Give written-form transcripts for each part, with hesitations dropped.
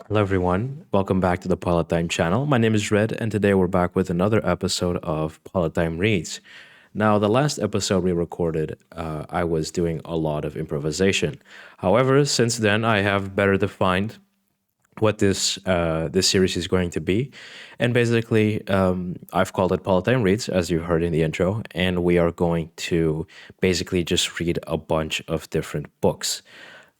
Hello, everyone. Welcome back to the Politdigm channel. My name is Red, and today we're back with another episode of Politdigm Reads. Now, the last episode we recorded, I was doing a lot of improvisation. However, since then, I have better defined what this series is going to be, and basically, I've called it Politdigm Reads, as you heard in the intro, and we are going to basically just read a bunch of different books.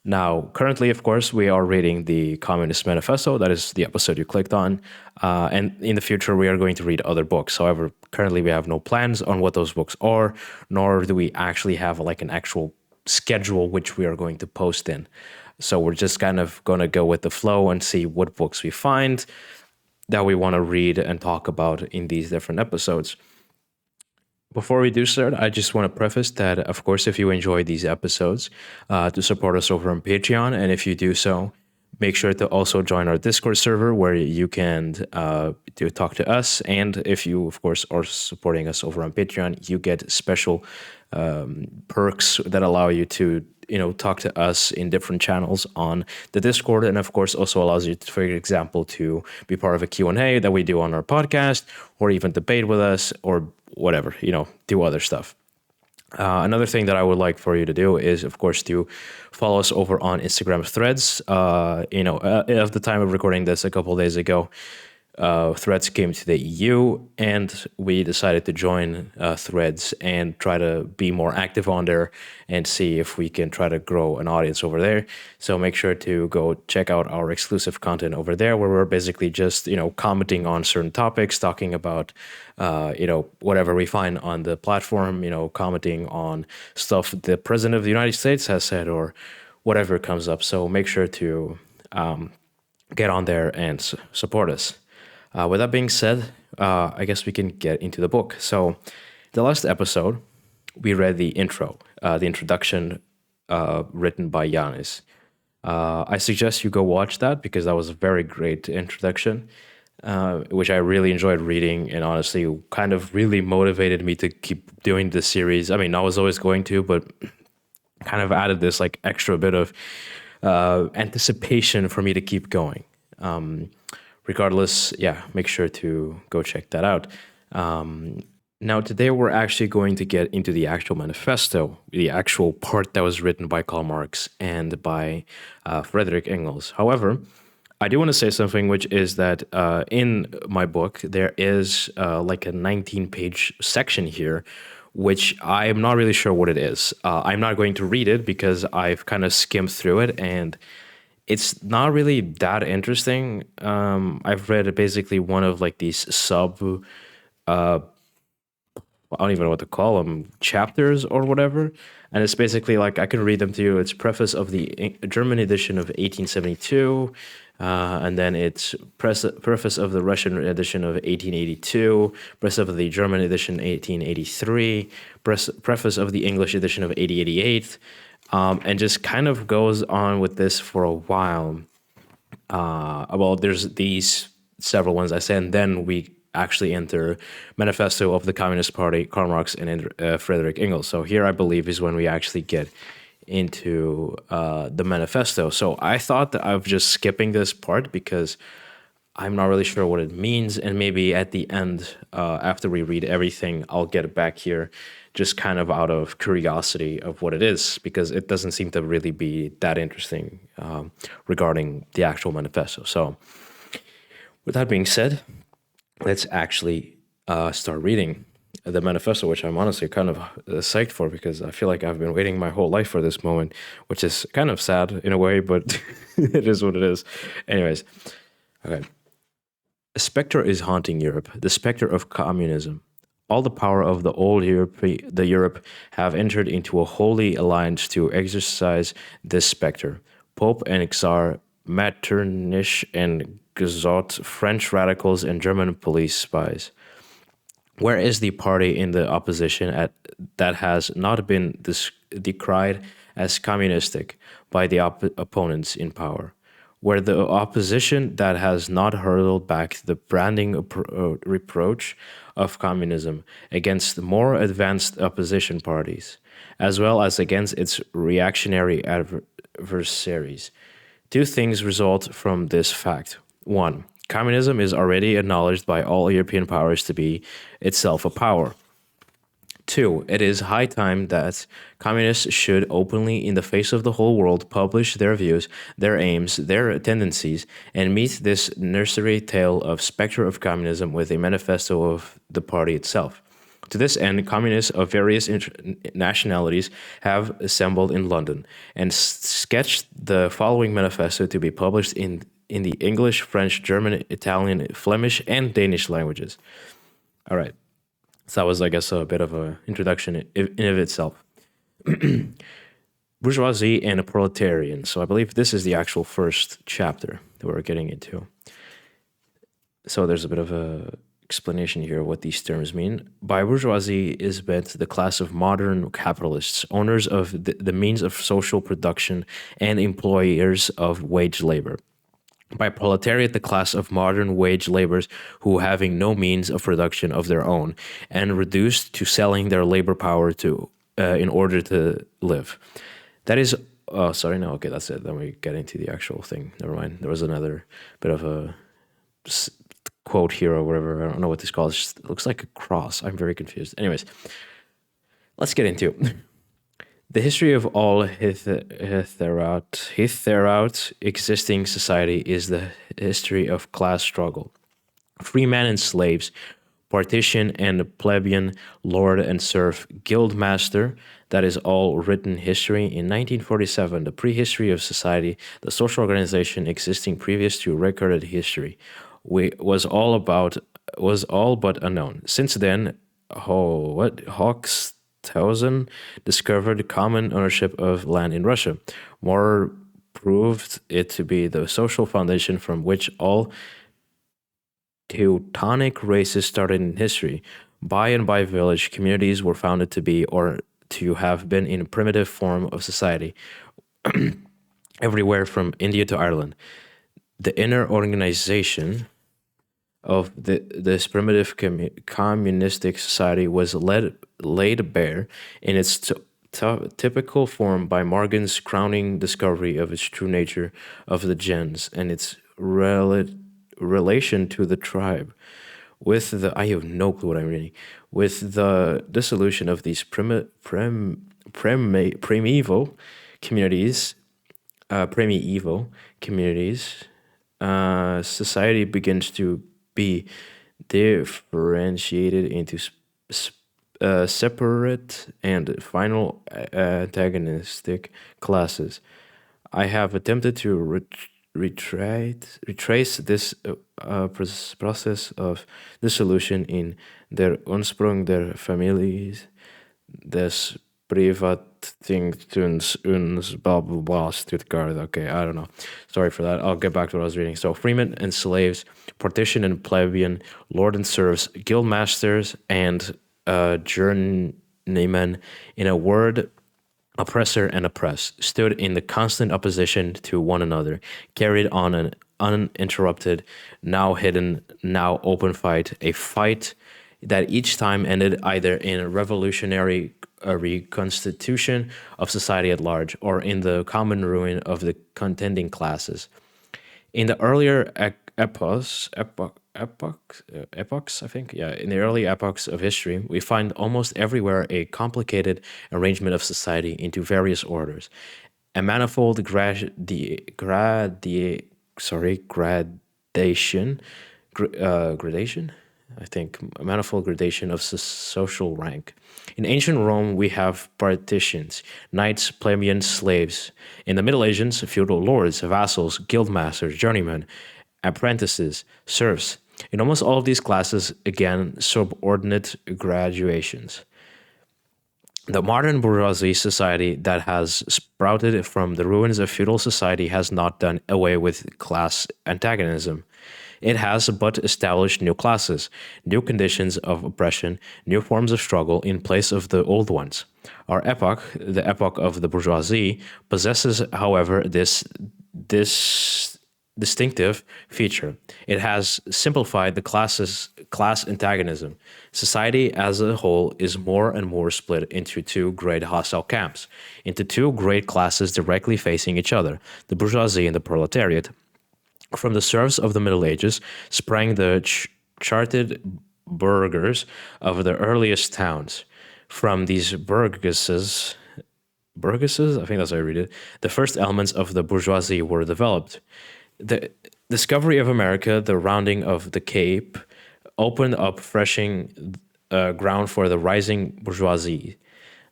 Now, currently, of course, we are reading the Communist Manifesto. That is the episode you clicked on. And in the future, we are going to read other books. However, currently, we have no plans on what those books are, nor do we actually have like an actual schedule which we are going to post in. So we're just kind of going to go with the flow and see what books we find that we want to read and talk about in these different episodes. Before we do start, I just want to preface that, of course, if you enjoy these episodes, to support us over on Patreon, and if you do so, make sure to also join our Discord server where you can to talk to us. And if you, of course, are supporting us over on Patreon, you get special perks that allow you to talk to us in different channels on the Discord, and of course also allows you to, for example, to be part of a Q&A that we do on our podcast, or even debate with us, or whatever, do other stuff. Another thing that I would like for you to do is, of course, to follow us over on Instagram Threads. At the time of recording this a couple of days ago, Threads came to the EU, and we decided to join Threads and try to be more active on there and see if we can try to grow an audience over there. So make sure to go check out our exclusive content over there, where we're basically just commenting on certain topics, talking about whatever we find on the platform, commenting on stuff the President of the United States has said or whatever comes up. So make sure to get on there and support us. With that being said, I guess we can get into the book. So, the last episode, we read the intro, the introduction written by Yanis. I suggest you go watch that because that was a very great introduction, which I really enjoyed reading, and honestly kind of really motivated me to keep doing this series. I mean, I was always going to, but kind of added this like extra bit of anticipation for me to keep going. Regardless, make sure to go check that out. Now, today we're actually going to get into the actual manifesto, the actual part that was written by Karl Marx and by Frederick Engels. However, I do want to say something, which is that in my book, there is like a 19-page section here, which I am not really sure what it is. I'm not going to read it because I've kind of skimmed through it, and it's not really that interesting. I've read basically one of like these I don't even know what to call them, chapters or whatever. And it's basically like, I can read them to you. It's preface of the German edition of 1872. And then it's preface of the Russian edition of 1882, preface of the German edition 1883, preface of the English edition of 1888. And just kind of goes on with this for a while. Well, there's these several ones I said, and then we actually enter Manifesto of the Communist Party, Karl Marx and Frederick Engels. So here, I believe, is when we actually get into the manifesto. So I thought that I'm just skipping this part because I'm not really sure what it means, and maybe at the end, after we read everything, I'll get it back here, just kind of out of curiosity of what it is, because it doesn't seem to really be that interesting regarding the actual manifesto. So with that being said, let's actually start reading the manifesto, which I'm honestly kind of psyched for, because I feel like I've been waiting my whole life for this moment, which is kind of sad in a way, but it is what it is. Anyways, okay. A specter is haunting Europe, the specter of communism. All the power of the old Europe have entered into a holy alliance to exorcise this specter. Pope and Czar, Metternich and Guizot, French radicals and German police spies. Where is the party in the opposition that has not been decried as communistic by the opponents in power? Where the opposition that has not hurled back the branding reproach of communism against more advanced opposition parties, as well as against its reactionary adversaries? Two things result from this fact. One, communism is already acknowledged by all European powers to be itself a power. Two, it is high time that communists should openly, in the face of the whole world, publish their views, their aims, their tendencies, and meet this nursery tale of spectre of communism with a manifesto of the party itself. To this end, communists of various nationalities have assembled in London and sketched the following manifesto to be published in the English, French, German, Italian, Flemish, and Danish languages. All right. So that was, I guess, a bit of an introduction in of itself. Bourgeoisie and Proletarians. So I believe this is the actual first chapter that we're getting into. So there's a bit of a explanation here of what these terms mean. By bourgeoisie is meant the class of modern capitalists, owners of the means of social production and employers of wage labor. By proletariat, the class of modern wage laborers who, having no means of production of their own, and reduced to selling their labor power to in order to live. That is, oh, sorry, no, okay, that's it. Then we get into the actual thing. Never mind. There was another bit of a quote here or whatever. I don't know what this called. It looks like a cross. I'm very confused. Anyways, let's get into it. The history of all hitherto existing society is the history of class struggle. Free men and slaves, partition and plebeian, lord and serf, guild master, that is all written history. In 1947, the prehistory of society, the social organization existing previous to recorded history, was all but unknown. Since then, Hoxhausen discovered common ownership of land in Russia. More proved it to be the social foundation from which all Teutonic races started in history. By and by village communities were founded to be or to have been in primitive form of society everywhere from India to Ireland. The inner organization of this primitive communistic society was laid bare in its typical form by Morgan's crowning discovery of its true nature of the gens and its relation to the tribe. I have no clue what I'm reading. With the dissolution of these primeval communities, society begins to be differentiated into separate and final antagonistic classes. I have attempted to retrace this process of dissolution in Der Ursprung der Families des Privateigenthums uns blah blah blah Stuttgart. Okay, I don't know. Sorry for that. I'll get back to what I was reading. So freemen and slaves, partition and plebeian, lord and serfs, guild masters, and journeymen, in a word, oppressor and oppressed, stood in the constant opposition to one another, carried on an uninterrupted, now hidden, now open fight, a fight that each time ended either in a revolutionary reconstitution of society at large or in the common ruin of the contending classes. In the earlier epochs, I think, in the early epochs of history, we find almost everywhere a complicated arrangement of society into various orders, a manifold gradation. I think a manifold gradation of social rank. In ancient Rome, we have partitions, knights, plebeians, slaves. In the Middle Ages, feudal lords, vassals, guildmasters, journeymen, apprentices, serfs. In almost all of these classes, again, subordinate graduations. The modern bourgeoisie society that has sprouted from the ruins of feudal society has not done away with class antagonism. It has but established new classes, new conditions of oppression, new forms of struggle in place of the old ones. Our epoch, the epoch of the bourgeoisie, possesses, however, this distinctive feature. It has simplified the class antagonism. Society as a whole is more and more split into two great hostile camps, into two great classes directly facing each other, the bourgeoisie and the proletariat. From the serfs of the Middle Ages sprang the chartered burghers of the earliest towns. From these burgesses, I think that's how I read it, the first elements of the bourgeoisie were developed. The discovery of America, the rounding of the Cape, opened up freshing ground for the rising bourgeoisie.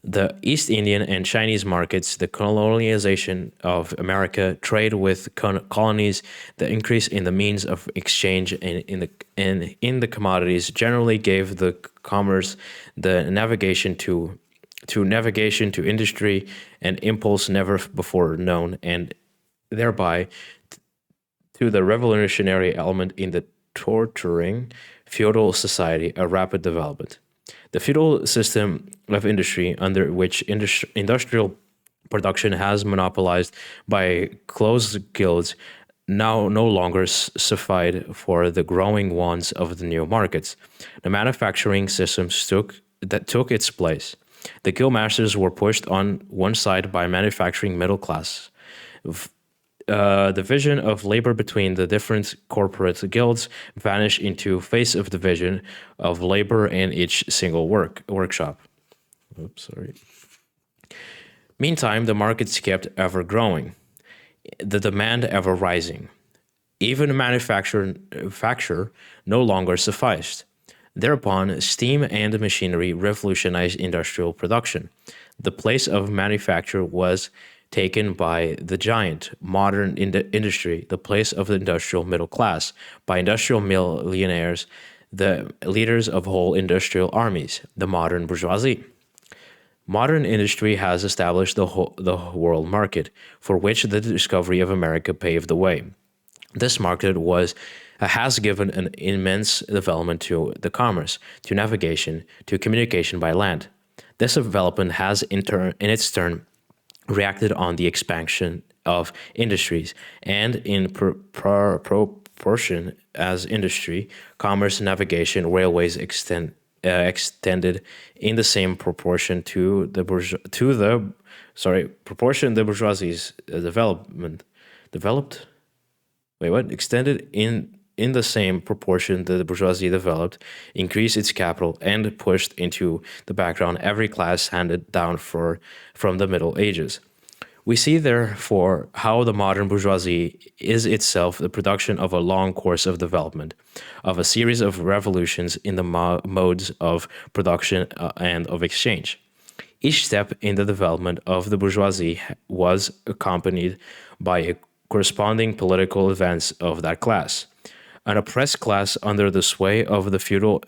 The East Indian and Chinese markets, the colonialization of America, trade with colonies, the increase in the means of exchange and in the commodities generally gave the commerce the navigation to industry and impulse never before known, and thereby to the revolutionary element in the torturing feudal society, a rapid development. The feudal system of industry, under which industrial production has monopolized by closed guilds, now no longer sufficed for the growing wants of the new markets. The manufacturing systems took its place. The guild masters were pushed on one side by manufacturing middle class. Division of labor between the different corporate guilds vanished into face of division of labor in each single workshop. Oops, sorry. Meantime, the markets kept ever growing, the demand ever rising. Even manufacture no longer sufficed. Thereupon, steam and machinery revolutionized industrial production. The place of manufacture was taken by the giant modern industry, the place of the industrial middle class, by industrial millionaires, the leaders of whole industrial armies, the modern bourgeoisie. Modern industry has established the world market, for which the discovery of America paved the way. This market has given an immense development to the commerce, to navigation, to communication by land. This development has in its turn reacted on the expansion of industries, and in proportion as industry, commerce, navigation, railways extended in the same proportion to the bourgeoisie's developed. Wait, what? Extended in the same proportion that the bourgeoisie developed, increased its capital, and pushed into the background every class handed down from the Middle Ages. We see, therefore, how the modern bourgeoisie is itself the production of a long course of development, of a series of revolutions in the modes of production and of exchange. Each step in the development of the bourgeoisie was accompanied by a corresponding political advance of that class. An oppressed class under the sway of the feudal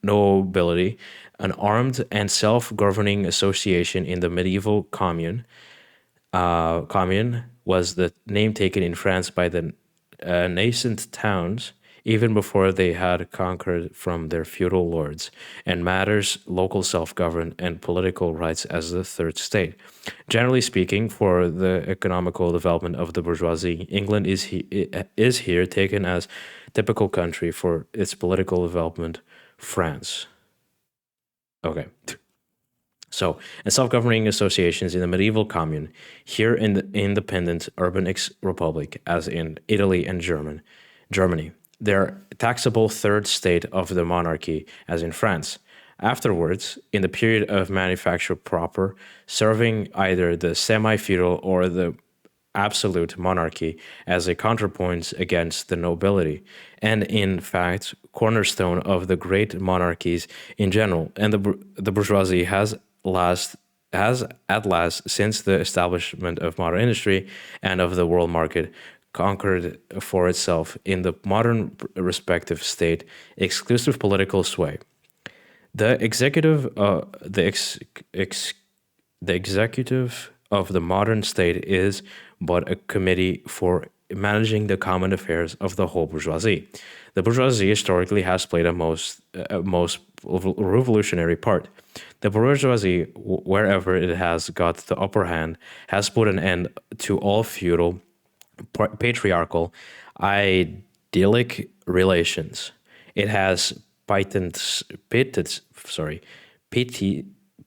nobility, an armed and self-governing association in the medieval commune. Commune was the name taken in France by the nascent towns, even before they had conquered from their feudal lords, and matters local self-government and political rights as the third state. Generally speaking, for the economical development of the bourgeoisie, England is here taken as typical country. For its political development, France. Okay. So, and self-governing associations in the medieval commune, here in the independent urban republic, as in Italy and Germany. Their taxable third state of the monarchy, as in France. Afterwards, in the period of manufacture proper, serving either the semi-feudal or the absolute monarchy as a counterpoint against the nobility, and in fact, cornerstone of the great monarchies in general. And the bourgeoisie has at last, since the establishment of modern industry and of the world market, conquered for itself in the modern respective state exclusive political sway. The executive of the modern state is but a committee for managing the common affairs of the whole bourgeoisie. The bourgeoisie historically has played a most revolutionary part. The bourgeoisie, wherever it has got the upper hand, has put an end to all feudal, patriarchal idyllic relations. It has sorry, pity,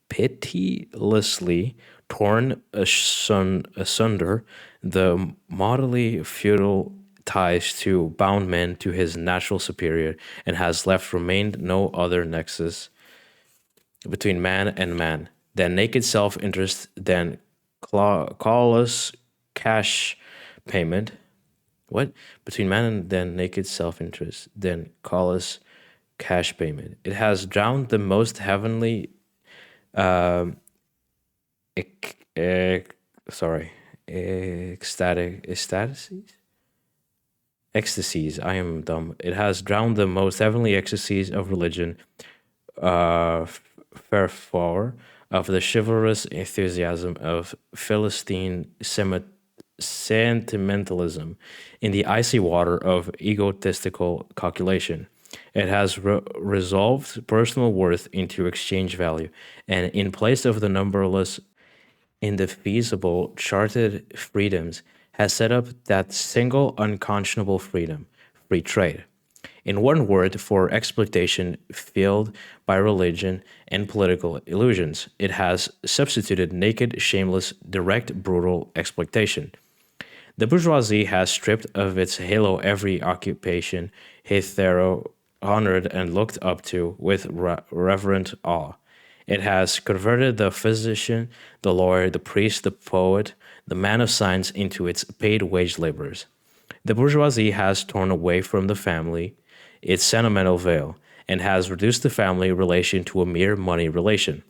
pitilessly torn asunder the motley feudal ties to bound men to his natural superior, and has left remained no other nexus between man and man than naked self-interest, than callous cash payment. What? Between man and then naked self-interest, then callous cash payment. It has drowned the most heavenly, ec- ec- sorry, ecstasies. I am dumb. It has drowned the most heavenly ecstasies of religion, fervor of the chivalrous enthusiasm of Philistine sentimentalism, in the icy water of egotistical calculation. It has resolved personal worth into exchange value, and in place of the numberless indefeasible charted freedoms, has set up that single unconscionable freedom, free trade. In one word, for exploitation fueled by religion and political illusions, it has substituted naked, shameless, direct, brutal exploitation. The bourgeoisie has stripped of its halo every occupation hitherto honored and looked up to with reverent awe. It has converted the physician, the lawyer, the priest, the poet, the man of science into its paid wage laborers. The bourgeoisie has torn away from the family its sentimental veil, and has reduced the family relation to a mere money relation.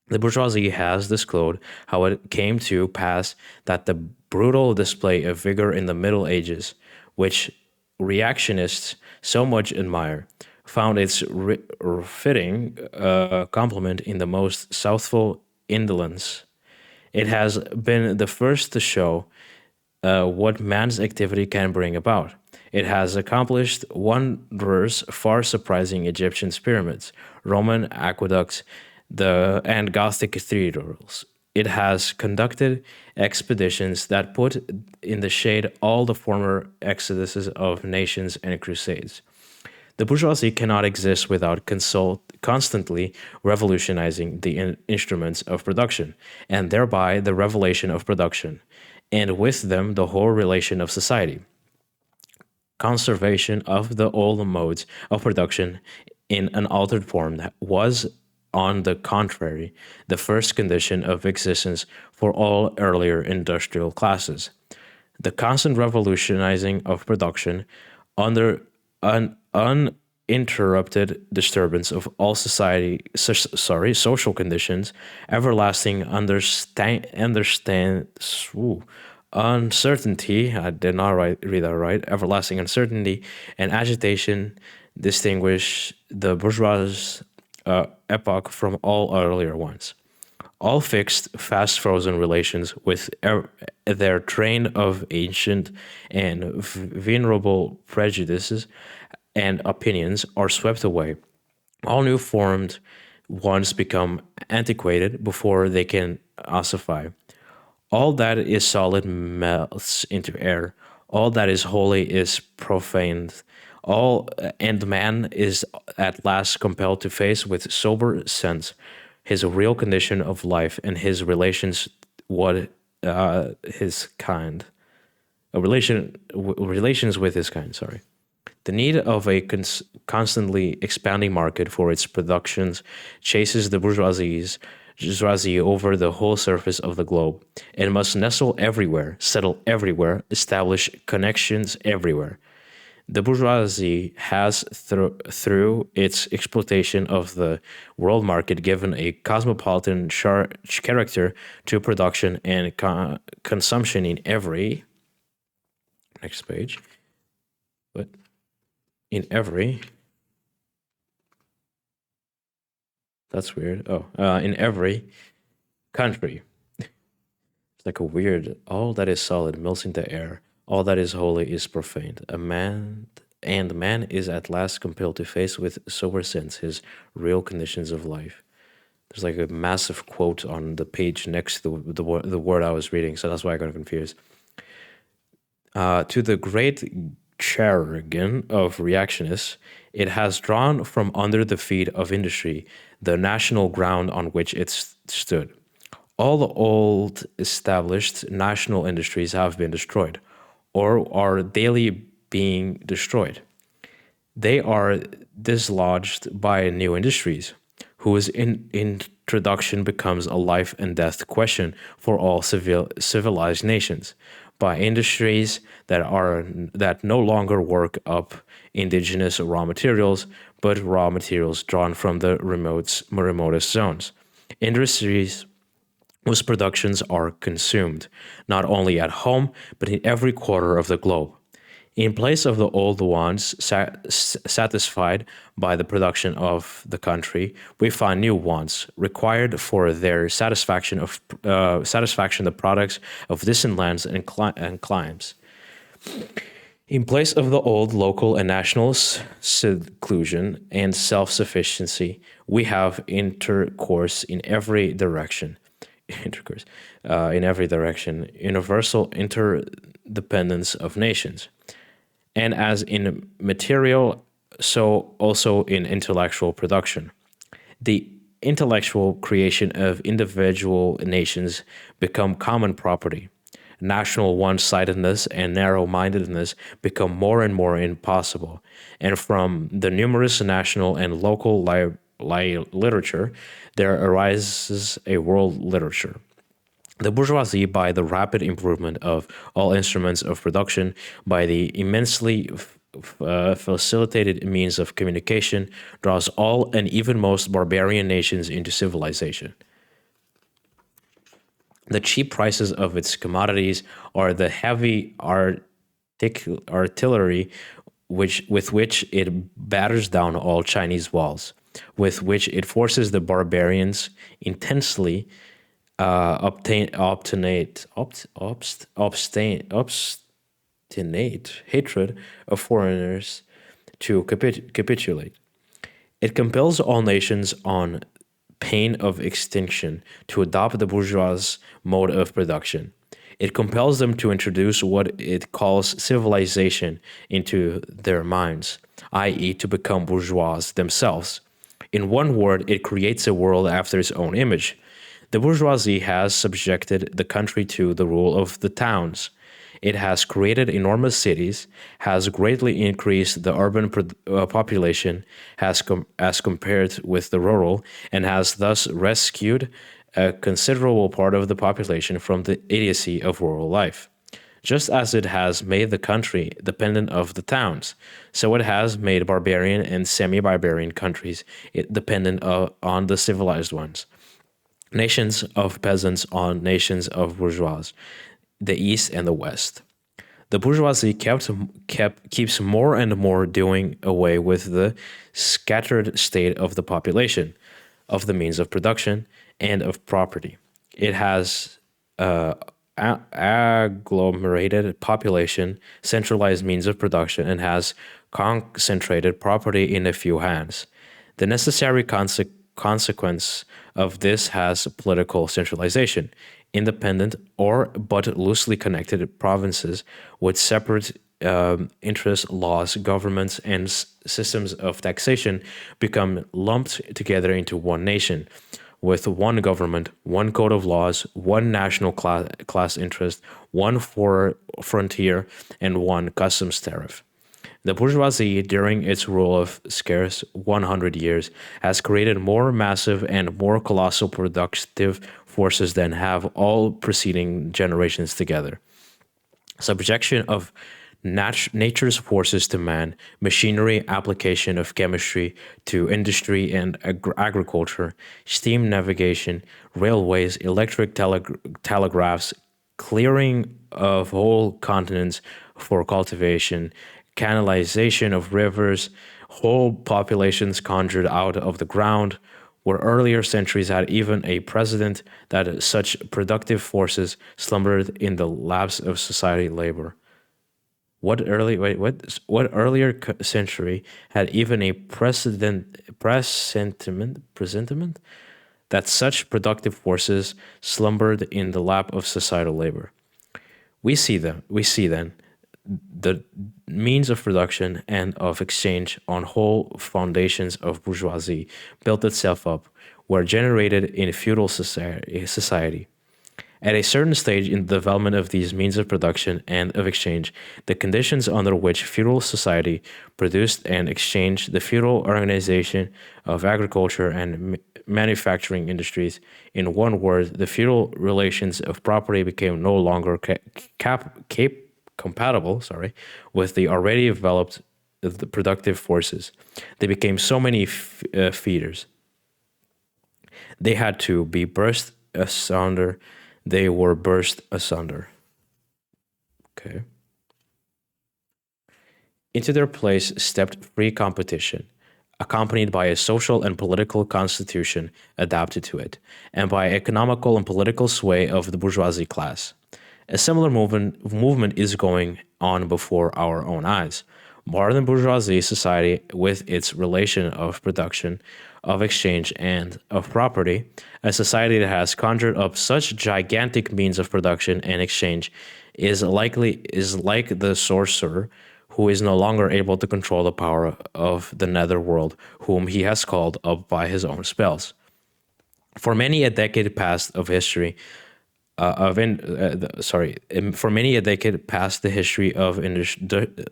The bourgeoisie has disclosed how it came to pass that the brutal display of vigor in the Middle Ages, which reactionists so much admire, found its fitting complement in the most southful indolence. It has been the first to show what man's activity can bring about. It has accomplished wonders far surpassing Egyptian pyramids, Roman aqueducts, and Gothic cathedrals. It has conducted expeditions that put in the shade all the former exoduses of nations and crusades. The bourgeoisie cannot exist without constantly revolutionizing the instruments of production, and thereby the revelation of production, and with them the whole relation of society. Conservation of the old modes of production in an altered form was, on the contrary, the first condition of existence for all earlier industrial classes. The constant revolutionizing of production under an uninterrupted disturbance of all social conditions, everlasting uncertainty, I did not read that right, everlasting uncertainty and agitation distinguish the bourgeois epoch from all earlier ones. All fixed, fast frozen relations with their train of ancient and venerable prejudices and opinions are swept away. All new formed ones become antiquated before they can ossify. All that is solid melts into air. All that is holy is profaned. All and man is at last compelled to face with sober sense his real condition of life and his relations, what his kind, relations with his kind. Sorry. The need of a constantly expanding market for its productions chases the bourgeoisie over the whole surface of the globe. It must nestle everywhere, settle everywhere, establish connections everywhere. The bourgeoisie has, through its exploitation of the world market, given a cosmopolitan character to production and consumption in every. Next page. But in every. That's weird. Oh, in every country. It's like a weird. All that is solid melts into air. All that is holy is profaned. Man is at last compelled to face with sober sense his real conditions of life. There's like a massive quote on the page next to the word I was reading, so that's why I got confused. To the great jargon of reactionists, it has drawn from under the feet of industry the national ground on which it stood. All the old established national industries have been destroyed or are daily being destroyed. They are dislodged by new industries, whose introduction becomes a life and death question for all civilized nations, by industries that no longer work up indigenous raw materials, but raw materials drawn from the remotest zones. Industries whose productions are consumed, not only at home, but in every quarter of the globe. In place of the old ones satisfied by the production of the country, we find new ones required for their satisfaction the products of distant lands and climes. In place of the old local and national seclusion and self-sufficiency, we have intercourse in every direction. In every direction, universal interdependence of nations. And as in material, so also in intellectual production. The intellectual creation of individual nations become common property. National one-sidedness and narrow-mindedness become more and more impossible, and from the numerous national and local literature, there arises a world literature. The bourgeoisie, by the rapid improvement of all instruments of production, by the immensely facilitated means of communication, draws all and even most barbarian nations into civilization. The cheap prices of its commodities are the heavy artillery with which it batters down all Chinese walls, with which it forces the barbarians intensely obstinate hatred of foreigners to capitulate. It compels all nations on pain of extinction to adopt the bourgeois mode of production. It compels them to introduce what it calls civilization into their minds, i.e., to become bourgeois themselves. In one word, it creates a world after its own image. The bourgeoisie has subjected the country to the rule of the towns. It has created enormous cities, has greatly increased the urban population as compared with the rural, and has thus rescued a considerable part of the population from the idiocy of rural life. Just as it has made the country dependent of the towns, so it has made barbarian and semi-barbarian countries dependent on the civilized ones. Nations of peasants on nations of bourgeois, the East and the West. The bourgeoisie keeps more and more doing away with the scattered state of the population, of the means of production, and of property. It has agglomerated population, centralized means of production, and has concentrated property in a few hands. The necessary consequence of this has political centralization, independent or but loosely connected provinces with separate interest laws, governments, and systems of taxation become lumped together into one nation, with one government, one code of laws, one national class interest, one frontier, and one customs tariff. The bourgeoisie, during its rule of scarce 100 years, has created more massive and more colossal productive forces than have all preceding generations together. Subjection of nature's forces to man, machinery, application of chemistry to industry and agriculture, steam navigation, railways, electric telegraphs, clearing of whole continents for cultivation, canalization of rivers, whole populations conjured out of the ground, where earlier centuries had even a precedent that such productive forces slumbered in the laps of society labor. What earlier century had even a presentiment that such productive forces slumbered in the lap of societal labor? We see then the means of production and of exchange on whole foundations of bourgeoisie built itself up were generated in feudal society. At a certain stage in the development of these means of production and of exchange, the conditions under which feudal society produced and exchanged, the feudal organization of agriculture and manufacturing industries, in one word, the feudal relations of property became no longer compatible, with the already developed the productive forces. They became so many feeders. They had to be burst asunder. They were burst asunder. Okay. Into their place stepped free competition, accompanied by a social and political constitution adapted to it, and by economical and political sway of the bourgeoisie class. A similar movement is going on before our own eyes. Modern bourgeoisie society, with its relation of production, of exchange, and of property, a society that has conjured up such gigantic means of production and exchange, is like the sorcerer who is no longer able to control the power of the nether world, whom he has called up by his own spells. For many a decade past of history, for many a decade past the history of industry.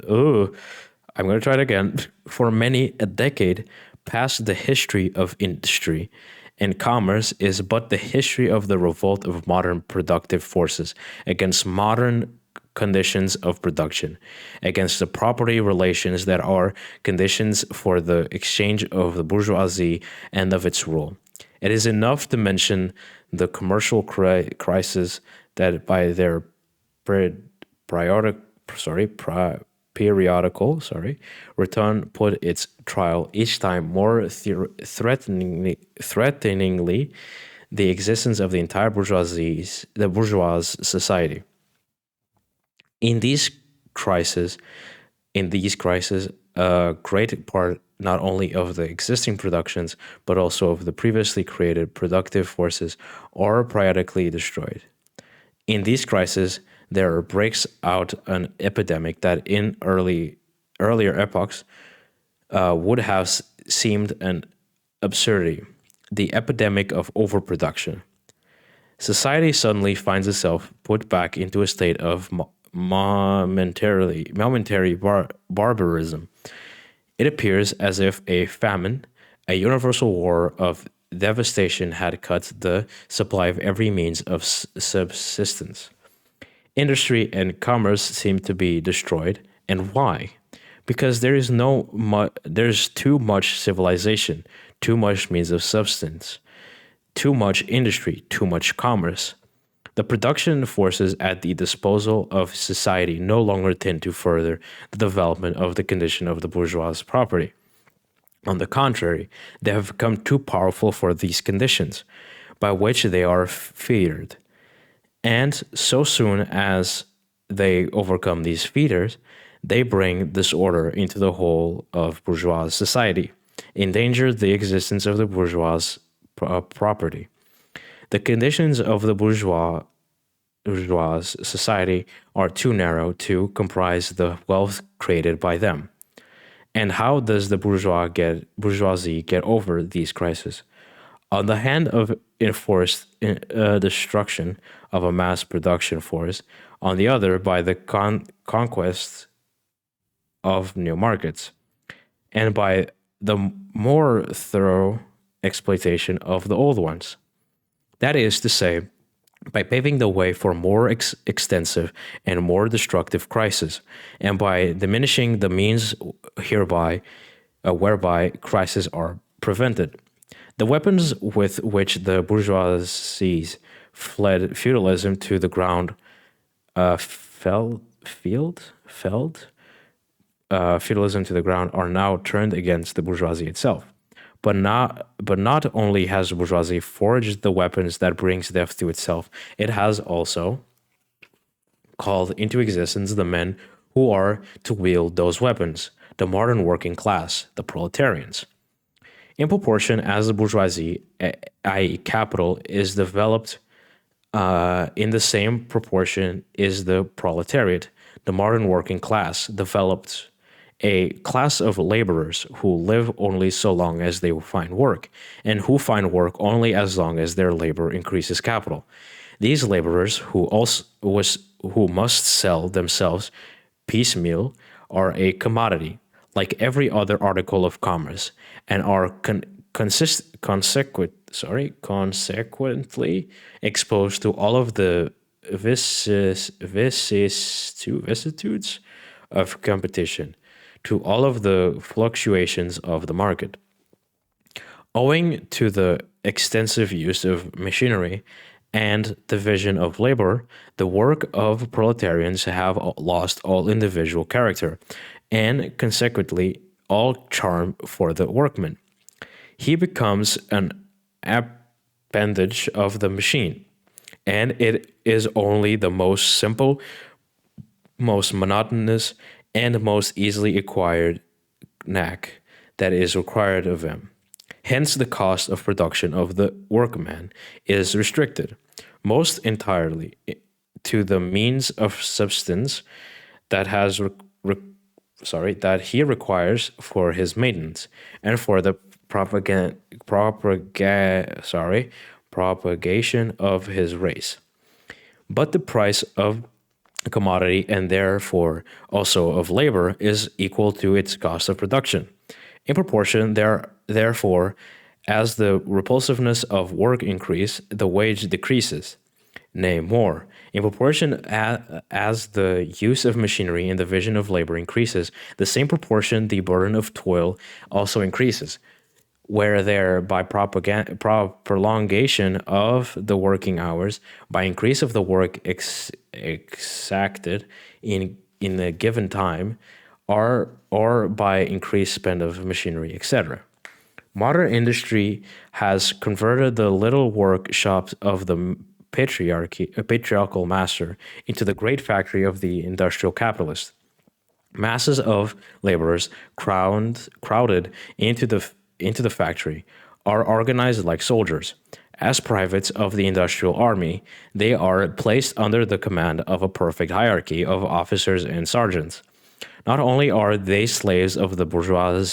I'm going to try it again. For many a decade past the history of industry and commerce is but the history of the revolt of modern productive forces against modern conditions of production, against the property relations that are conditions for the exchange of the bourgeoisie and of its rule. It is enough to mention the commercial crisis that by their periodical return put its trial each time more threateningly the existence of the entire bourgeois society. In these crises, a great part not only of the existing productions, but also of the previously created productive forces are periodically destroyed. In these crises, there breaks out an epidemic that in earlier epochs would have seemed an absurdity, the epidemic of overproduction. Society suddenly finds itself put back into a state of momentary barbarism. It appears as if a famine, a universal war of devastation had cut the supply of every means of subsistence. Industry and commerce seem to be destroyed. And why? Because there's too much civilization, too much means of substance, too much industry, too much commerce. The production forces at the disposal of society no longer tend to further the development of the condition of the bourgeois property. On the contrary, they have become too powerful for these conditions, by which they are feared. And so soon as they overcome these feeders, they bring disorder into the whole of bourgeois society, endanger the existence of the bourgeois property. The conditions of the bourgeois society are too narrow to comprise the wealth created by them. And how does the bourgeoisie get over these crises? On the hand of enforced destruction of a mass production force, on the other by the conquest of new markets, and by the more thorough exploitation of the old ones. That is to say, by paving the way for more extensive and more destructive crises, and by diminishing the means whereby crises are prevented. The weapons with which the bourgeoisie fled feudalism to the ground, feudalism to the ground, are now turned against the bourgeoisie itself. But not only has the bourgeoisie forged the weapons that brings death to itself, it has also called into existence the men who are to wield those weapons, the modern working class, the proletarians. In proportion as the bourgeoisie, i.e. capital, is developed, in the same proportion is the proletariat, the modern working class developed a class of laborers who live only so long as they find work, and who find work only as long as their labor increases capital. These laborers who must sell themselves piecemeal are a commodity, like every other article of commerce, and are consequently exposed to all of the vicissitudes of competition, to all of the fluctuations of the market. Owing to the extensive use of machinery and division of labor, the work of proletarians have lost all individual character and consequently all charm for the workman. He becomes an appendage of the machine, and it is only the most simple, most monotonous, and most easily acquired knack that is required of him. Hence, the cost of production of the workman is restricted most entirely to the means of substance that that he requires for his maintenance and for the propagation of his race. But the price of a commodity, and therefore also of labor, is equal to its cost of production. In proportion, therefore, as the repulsiveness of work increases, the wage decreases. Nay, more, in proportion as the use of machinery and the division of labor increases, the same proportion the burden of toil also increases, where there by prolongation of the working hours, by increase of the work exacted in a given time, or by increased spend of machinery, etc. Modern industry has converted the little workshops of the patriarchal master into the great factory of the industrial capitalist. Masses of laborers crowded into the factory are organized like soldiers. As privates of the industrial army, they are placed under the command of a perfect hierarchy of officers and sergeants. Not only are they slaves of the bourgeois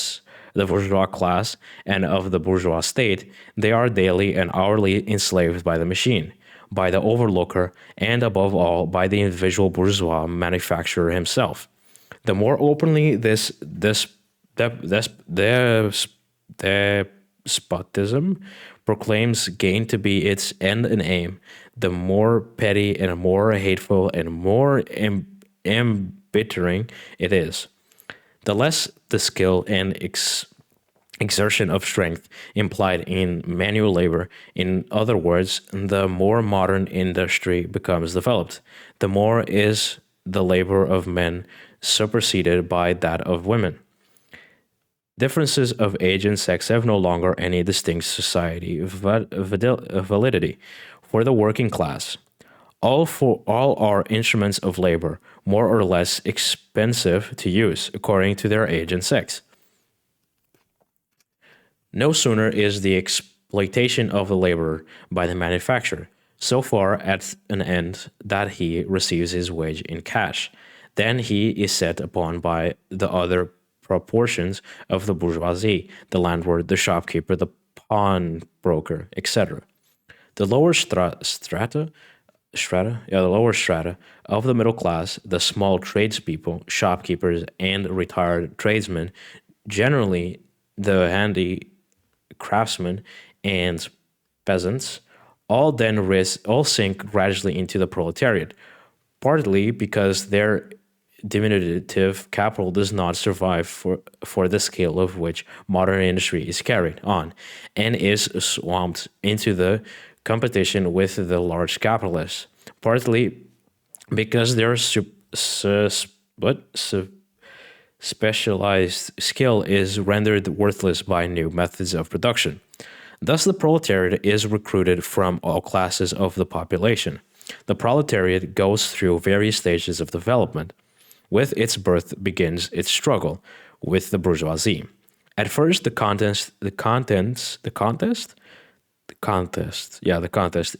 class and of the bourgeois state, they are daily and hourly enslaved by the machine, by the overlooker, and above all by the individual bourgeois manufacturer himself. The more openly this despotism proclaims gain to be its end and aim, the more petty and more hateful and more embittering it is. The less the skill and exertion of strength implied in manual labor, in other words, the more modern industry becomes developed, the more is the labor of men superseded by that of women. Differences of age and sex have no longer any distinct society validity for the working class. All are instruments of labor, more or less expensive to use, according to their age and sex. No sooner is the exploitation of the laborer by the manufacturer so far at an end that he receives his wage in cash, than he is set upon by the other proportions of the bourgeoisie, the landlord, the shopkeeper, the pawnbroker, etc. The lower strata of the middle class, the small tradespeople, shopkeepers, and retired tradesmen, generally the handy craftsmen and peasants, all sink gradually into the proletariat, partly because their diminutive capital does not survive for the scale of which modern industry is carried on, and is swamped into the competition with the large capitalists, partly because their specialized skill is rendered worthless by new methods of production. Thus, the proletariat is recruited from all classes of the population. The proletariat goes through various stages of development. With its birth begins its struggle with the bourgeoisie. At first, the contest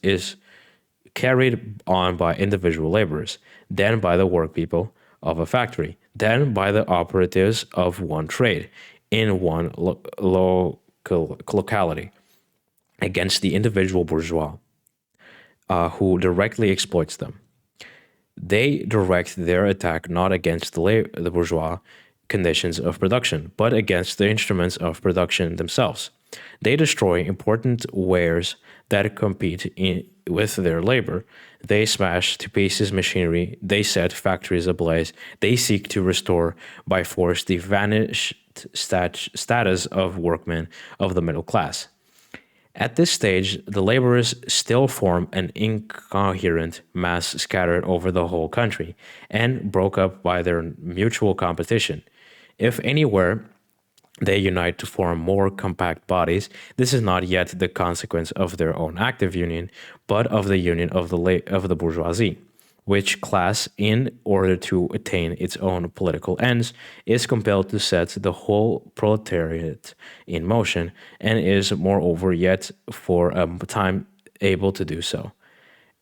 is carried on by individual laborers, then by the work people, of a factory, then by the operatives of one trade in one locality against the individual bourgeois who directly exploits them. They direct their attack not against the bourgeois conditions of production, but against the instruments of production themselves. They destroy important wares that compete with their labor. They smash to pieces machinery. They set factories ablaze. They seek to restore by force the vanished status of workmen of the middle class. At this stage, the laborers still form an incoherent mass scattered over the whole country and broke up by their mutual competition. If anywhere they unite to form more compact bodies, this is not yet the consequence of their own active union, but of the union of the bourgeoisie, which class, in order to attain its own political ends, is compelled to set the whole proletariat in motion, and is moreover yet for a time able to do so.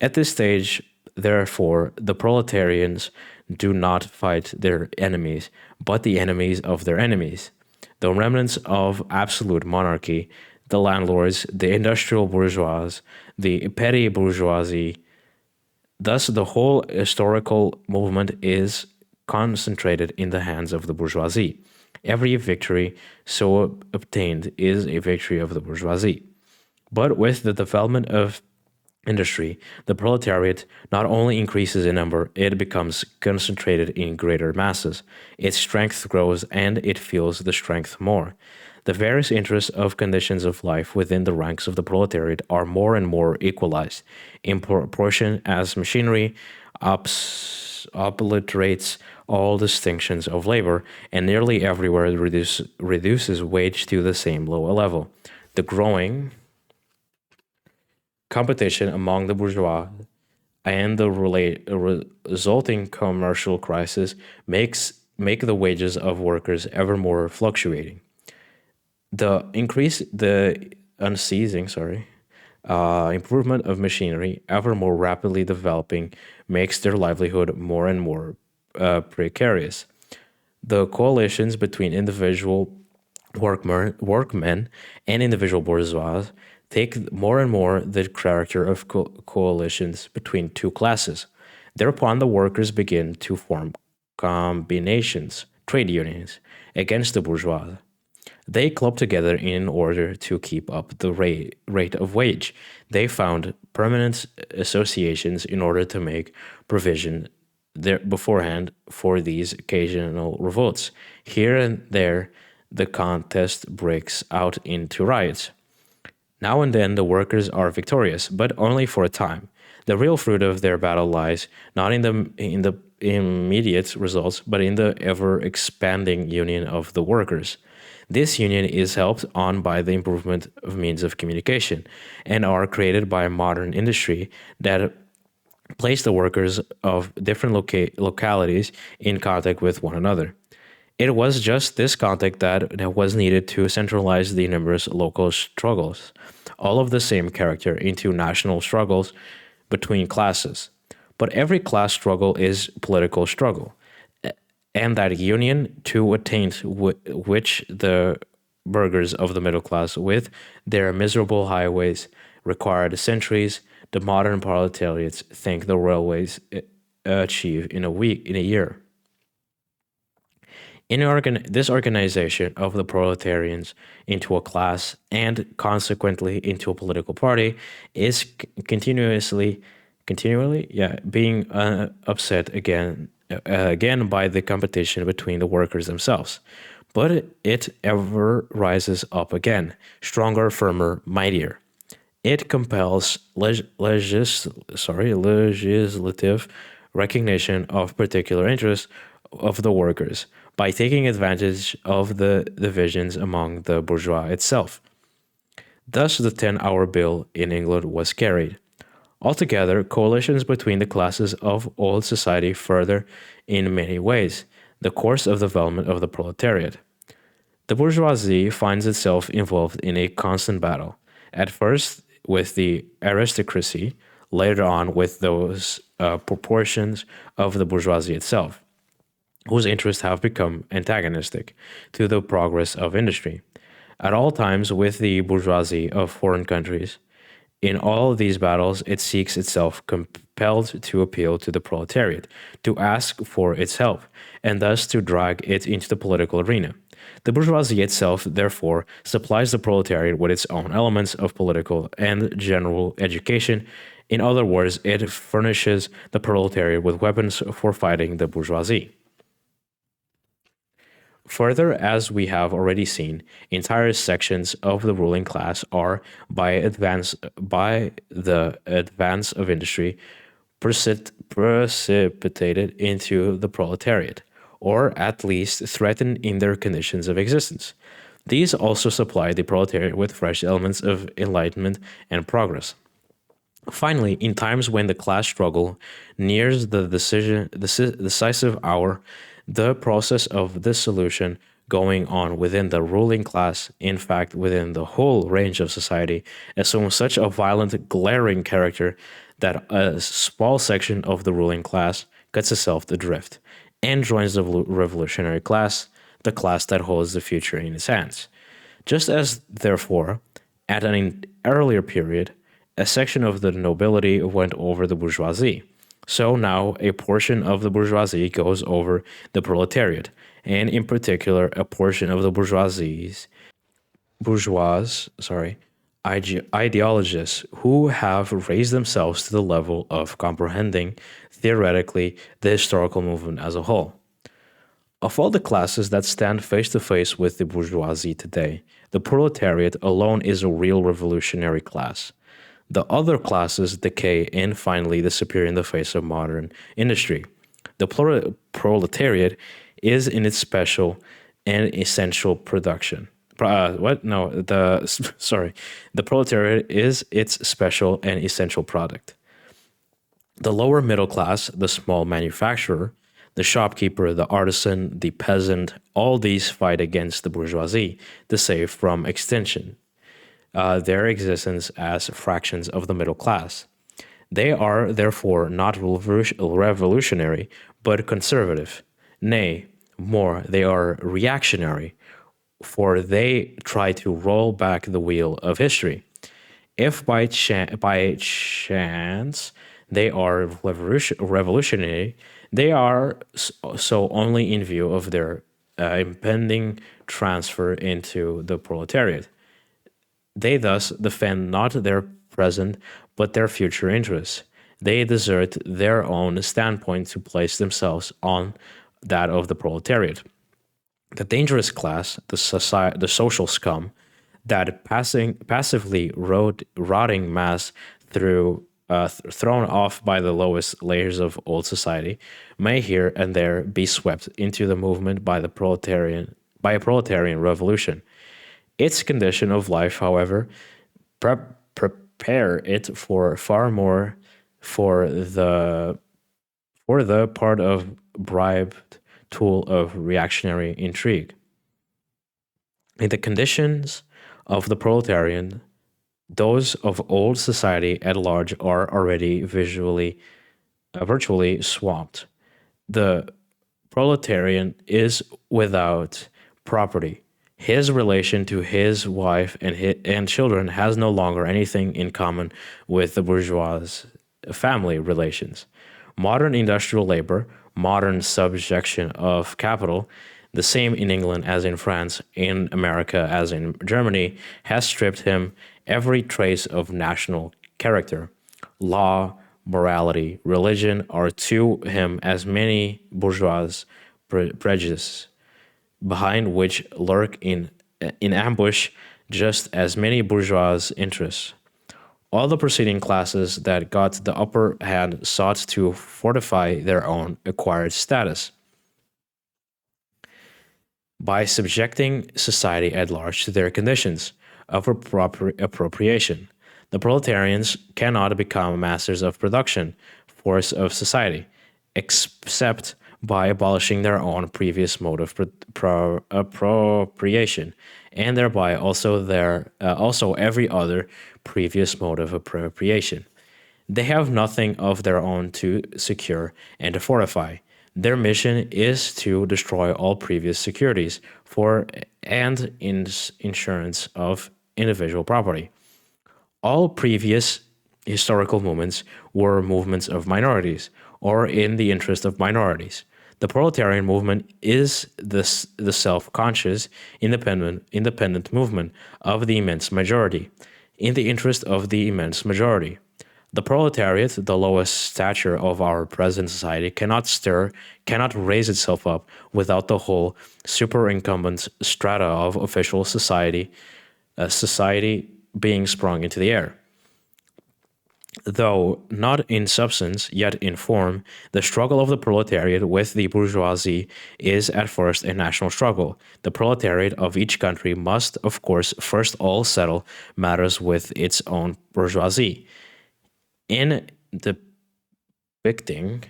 At this stage, therefore, the proletarians do not fight their enemies, but the enemies of their enemies, the remnants of absolute monarchy, the landlords, the industrial bourgeois, the petty bourgeoisie. Thus, the whole historical movement is concentrated in the hands of the bourgeoisie. Every victory so obtained is a victory of the bourgeoisie. But with the development of industry, the proletariat not only increases in number, it becomes concentrated in greater masses. Its strength grows and it feels the strength more. The various interests of conditions of life within the ranks of the proletariat are more and more equalized in proportion as machinery obliterates all distinctions of labor and nearly everywhere reduces wage to the same low level. The growing competition among the bourgeois and the resulting commercial crisis make the wages of workers ever more fluctuating. The unceasing improvement of machinery, ever more rapidly developing, makes their livelihood more and more precarious. The coalitions between individual workmen and individual bourgeois take more and more the character of coalitions between two classes. Thereupon, the workers begin to form combinations, trade unions, against the bourgeois. They club together in order to keep up the rate of wage. They found permanent associations in order to make provision there beforehand for these occasional revolts. Here and there, the contest breaks out into riots. Now and then the workers are victorious, but only for a time. The real fruit of their battle lies not in the immediate results, but in the ever-expanding union of the workers. This union is helped on by the improvement of means of communication, and are created by modern industry that place the workers of different localities in contact with one another. It was just this contact that was needed to centralize the numerous local struggles, all of the same character, into national struggles between classes. But every class struggle is political struggle, and that union to attain which the burghers of the middle class, with their miserable highways, required centuries, the modern proletariats think the railways achieve in a year. This organization of the proletarians into a class and consequently into a political party is continually being upset again by the competition between the workers themselves. But it ever rises up again, stronger, firmer, mightier. It compels legislative recognition of particular interests of the workers by taking advantage of the divisions among the bourgeois itself. Thus, the 10-hour bill in England was carried. Altogether, coalitions between the classes of old society further, in many ways, the course of development of the proletariat. The bourgeoisie finds itself involved in a constant battle, at first with the aristocracy, later on with those proportions of the bourgeoisie itself. whose interests have become antagonistic to the progress of industry. At all times, with the bourgeoisie of foreign countries, in all of these battles, it seeks itself compelled to appeal to the proletariat, to ask for its help, and thus to drag it into the political arena. The bourgeoisie itself, therefore, supplies the proletariat with its own elements of political and general education. In other words, it furnishes the proletariat with weapons for fighting the bourgeoisie. Further, as we have already seen, entire sections of the ruling class are, by the advance of industry, precipitated into the proletariat, or at least threatened in their conditions of existence. These also supply the proletariat with fresh elements of enlightenment and progress. Finally, in times when the class struggle nears the decisive hour, the process of dissolution going on within the ruling class, in fact, within the whole range of society, assumes such a violent, glaring character that a small section of the ruling class cuts itself adrift and joins the revolutionary class, the class that holds the future in its hands. Just as, therefore, at an earlier period, a section of the nobility went over the bourgeoisie, so now a portion of the bourgeoisie goes over the proletariat, and in particular, a portion of the ideologists who have raised themselves to the level of comprehending theoretically the historical movement as a whole. Of all the classes that stand face to face with the bourgeoisie today, the proletariat alone is a real revolutionary class. The other classes decay and finally disappear in the face of modern industry. The proletariat is in its special and essential production. The proletariat is its special and essential product. The lower middle class, the small manufacturer, the shopkeeper, the artisan, the peasant, all these fight against the bourgeoisie to save from extinction their existence as fractions of the middle class. They are therefore not revolutionary, but conservative. Nay, more, they are reactionary, for they try to roll back the wheel of history. If by chance they are revolutionary, they are so only in view of their impending transfer into the proletariat. They thus defend not their present, but their future interests. They desert their own standpoint to place themselves on that of the proletariat. The dangerous class, the social scum, that passively rotting mass thrown off by the lowest layers of old society, may here and there be swept into the movement by a proletarian revolution. Its condition of life, however, prepare it for far more for the part of bribed tool of reactionary intrigue. In the conditions of the proletarian, those of old society at large are already virtually swamped. The proletarian is without property. His relation to his wife and children has no longer anything in common with the bourgeois family relations. Modern industrial labor, modern subjection of capital, the same in England as in France, in America as in Germany, has stripped him every trace of national character. Law, morality, religion are to him as many bourgeois prejudices, behind which lurk in ambush just as many bourgeois interests. All the preceding classes that got the upper hand sought to fortify their own acquired status by subjecting society at large to their conditions of appropriation. The proletarians cannot become masters of production force of society, except by abolishing their own previous mode of appropriation, and thereby also every other previous mode of appropriation. They have nothing of their own to secure and to fortify. Their mission is to destroy all previous securities for and insurance of individual property. All previous historical movements were movements of minorities or in the interest of minorities. The proletarian movement is the self-conscious, independent movement of the immense majority, in the interest of the immense majority. The proletariat, the lowest stature of our present society, cannot raise itself up without the whole superincumbent strata of official society being sprung into the air. Though not in substance, yet in form, the struggle of the proletariat with the bourgeoisie is at first a national struggle. The proletariat of each country must, of course, first all settle matters with its own bourgeoisie. In depicting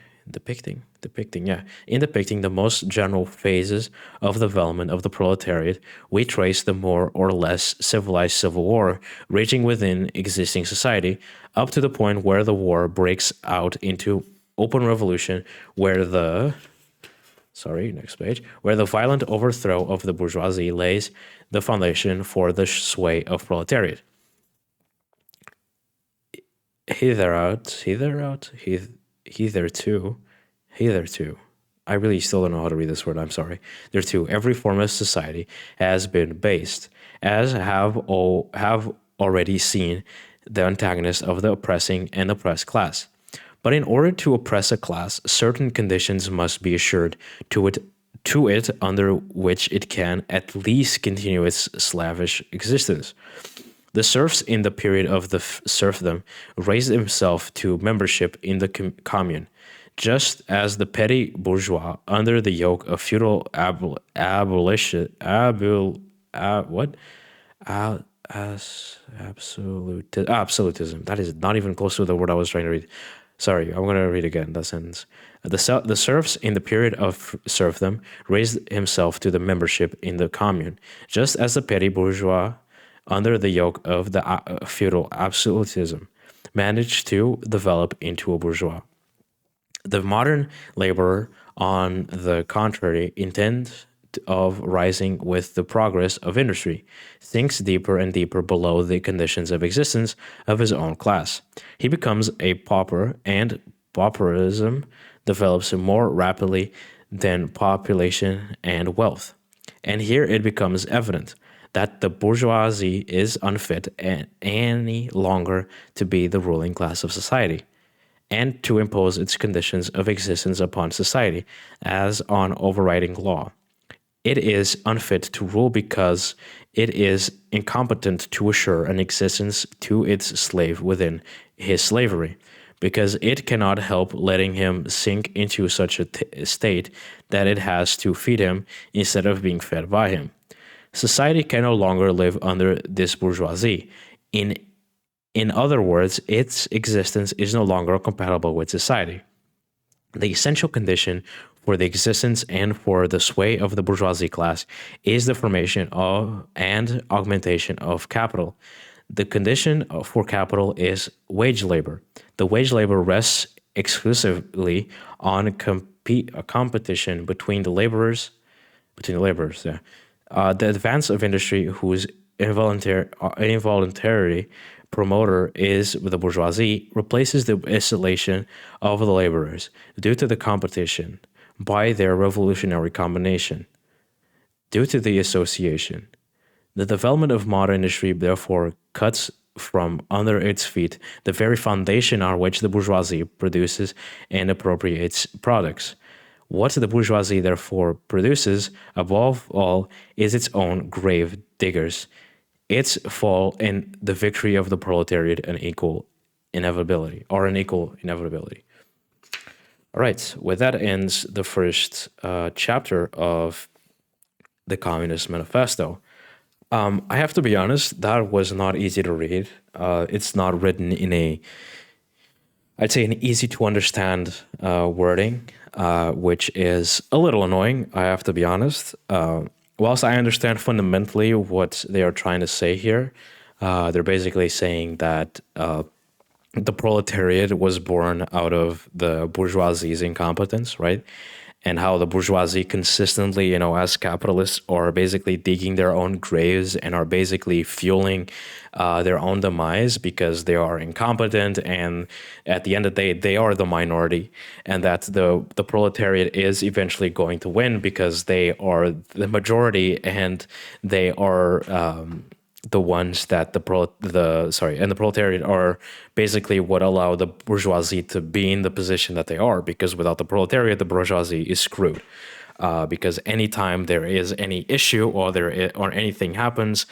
the most general phases of the development of the proletariat, we trace the more or less civilized civil war raging within existing society up to the point where the war breaks out into open revolution, where the violent overthrow of the bourgeoisie lays the foundation for the sway of proletariat. Hitherto, I really still don't know how to read this word, I'm sorry. Thereto, every form of society has been based, as have already seen, the antagonist of the oppressing and oppressed class. But in order to oppress a class, certain conditions must be assured to it under which it can at least continue its slavish existence. The serfs in the period of the serfdom raised themselves to membership in the commune, just as the petty bourgeois under the yoke of feudal absolutism. That is not even close to the word I was trying to read. Sorry, I'm going to read again that sentence. The serfs in the period of serfdom raised himself to the membership in the commune, just as the petty bourgeois under the yoke of the feudal absolutism managed to develop into a bourgeois. The modern laborer, on the contrary, intent of rising with the progress of industry, sinks deeper and deeper below the conditions of existence of his own class. He becomes a pauper, and pauperism develops more rapidly than population and wealth. And here it becomes evident that the bourgeoisie is unfit any longer to be the ruling class of society, and to impose its conditions of existence upon society as on overriding law. It is unfit to rule because it is incompetent to assure an existence to its slave within his slavery, because it cannot help letting him sink into such a state that it has to feed him instead of being fed by him. Society can no longer live under this bourgeoisie. In other words, its existence is no longer compatible with society. The essential condition for the existence and for the sway of the bourgeoisie class is the formation of and augmentation of capital. The condition for capital is wage labor. The wage labor rests exclusively on a competition between the laborers. The advance of industry, whose involuntary promoter is the bourgeoisie, replaces the isolation of the laborers due to the competition by their revolutionary combination. Due to the association, the development of modern industry therefore cuts from under its feet the very foundation on which the bourgeoisie produces and appropriates products. What the bourgeoisie therefore produces, above all, is its own grave diggers, its fall and the victory of the proletariat an equal inevitability. All right, with that ends the first chapter of the Communist Manifesto. I have to be honest, that was not easy to read. It's not written in I'd say, an easy to understand wording, which is a little annoying, I have to be honest. Whilst I understand fundamentally what they are trying to say here, they're basically saying that the proletariat was born out of the bourgeoisie's incompetence, right? and how the bourgeoisie consistently, as capitalists, are basically digging their own graves and are basically fueling their own demise because they are incompetent, and at the end of the day, they are the minority, and that the proletariat is eventually going to win because they are the majority, and they are the ones that the proletariat are basically what allow the bourgeoisie to be in the position that they are, because without the proletariat, the bourgeoisie is screwed. Because anytime there is any issue or anything happens,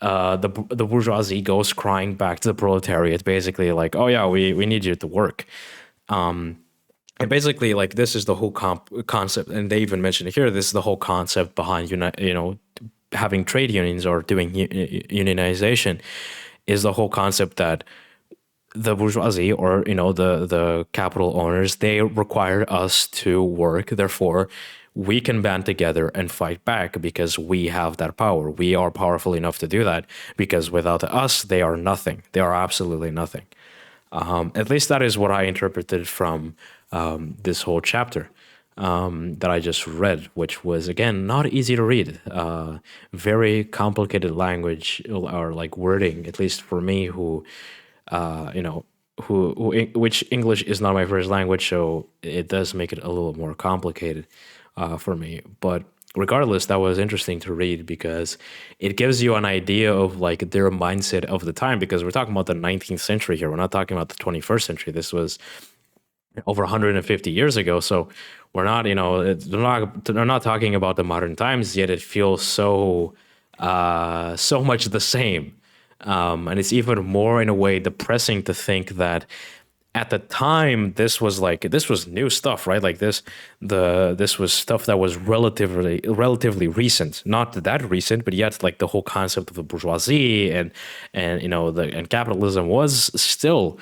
the bourgeoisie goes crying back to the proletariat, basically like, oh yeah, we need you to work. And basically, like, this is the whole concept, and they even mentioned it here. This is the whole concept behind having trade unions or doing unionization, is the whole concept that the bourgeoisie, or the capital owners, they require us to work. Therefore, we can band together and fight back because we have that power. We are powerful enough to do that, because without us, they are nothing. They are absolutely nothing. At least that is what I interpreted from this whole chapter that I just read, which was, again, not easy to read. Very complicated language, or like wording, at least for me, which English is not my first language, so it does make it a little more complicated for me. But regardless, that was interesting to read because it gives you an idea of like their mindset of the time, because we're talking about the 19th century here. We're not talking about the 21st century. This was over 150 years ago. So we're not, they're not talking about the modern times, yet it feels so much the same. And it's even more, in a way, depressing to think that at the time this was new stuff, right? Like this was stuff that was relatively recent, not that recent, but yet like the whole concept of the bourgeoisie and capitalism was still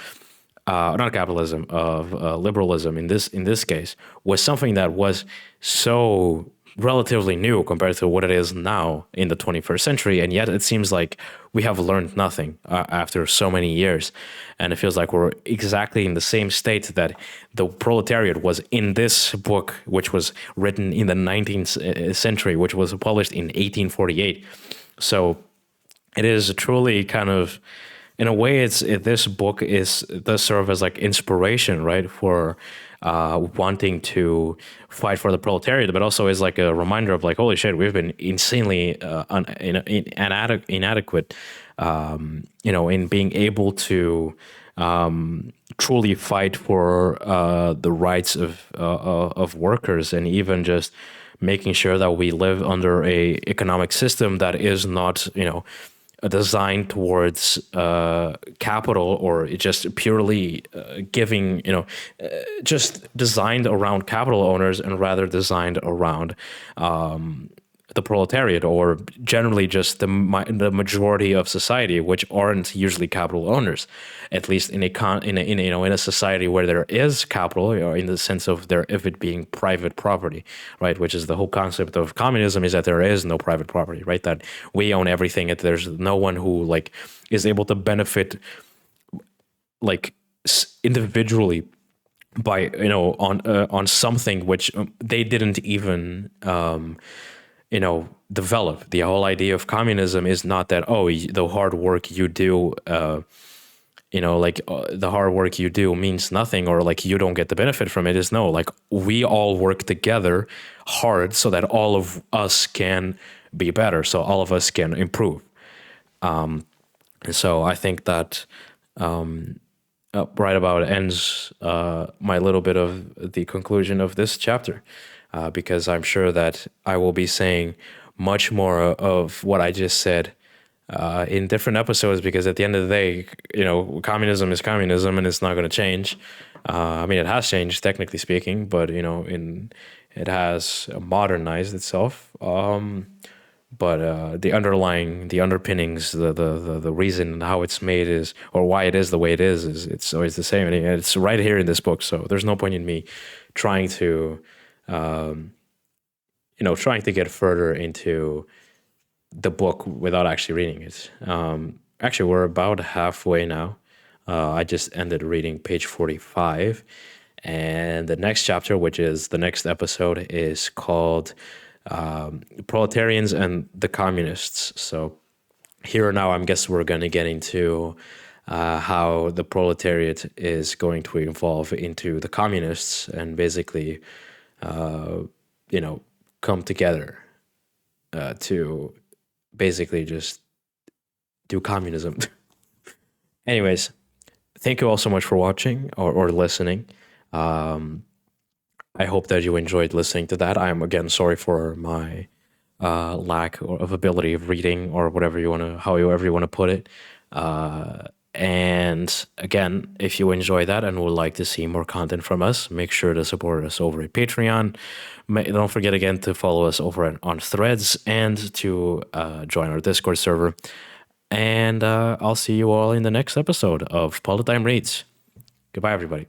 not capitalism, of liberalism in this case, was something that was so relatively new compared to what it is now in the 21st century. And yet it seems like we have learned nothing after so many years. And it feels like we're exactly in the same state that the proletariat was in this book, which was written in the 19th century, which was published in 1848. So it is truly kind of, in a way, this book does serve as like inspiration, right, for wanting to fight for the proletariat, but also is like a reminder of like, holy shit, we've been insanely inadequate, in being able to truly fight for the rights of workers, and even just making sure that we live under a economic system that is not, designed towards capital, or just purely giving, just designed around capital owners, and rather designed around the proletariat, or generally just the majority of society, which aren't usually capital owners, at least in a society where there is capital, or in the sense of it being private property, right? Which is the whole concept of communism, is that there is no private property, right? That we own everything. There's no one who like is able to benefit like individually by on something which they didn't even develop. The whole idea of communism is not that, the hard work you do, the hard work you do means nothing, or like you don't get the benefit from it. Is no, like we all work together hard so that all of us can be better, so all of us can improve. And so I think that right about ends my little bit of the conclusion of this chapter. Because I'm sure that I will be saying much more of what I just said in different episodes, because at the end of the day, communism is communism, and it's not going to change. I mean, it has changed, technically speaking, but, it has modernized itself. But the underpinnings, the reason how it's made is, or why it is the way it is it's always the same. And it's right here in this book. So there's no point in me trying to trying to get further into the book without actually reading it. Actually, we're about halfway now. I just ended reading page 45, And the next chapter, which is the next episode, is called Proletarians and the Communists. So here now, I guess we're going to get into how the proletariat is going to evolve into the communists and basically, you know, come together to basically just do communism. Anyways, thank you all so much for watching or listening. I hope that you enjoyed listening to that. I am again sorry for my lack of ability of reading or whatever you want to, however you want to put it. And again, if you enjoy that and would like to see more content from us, make sure to support us over at Patreon. Don't forget again to follow us over on Threads and to join our Discord server. And I'll see you all in the next episode of Politdigm Reads. Goodbye, everybody.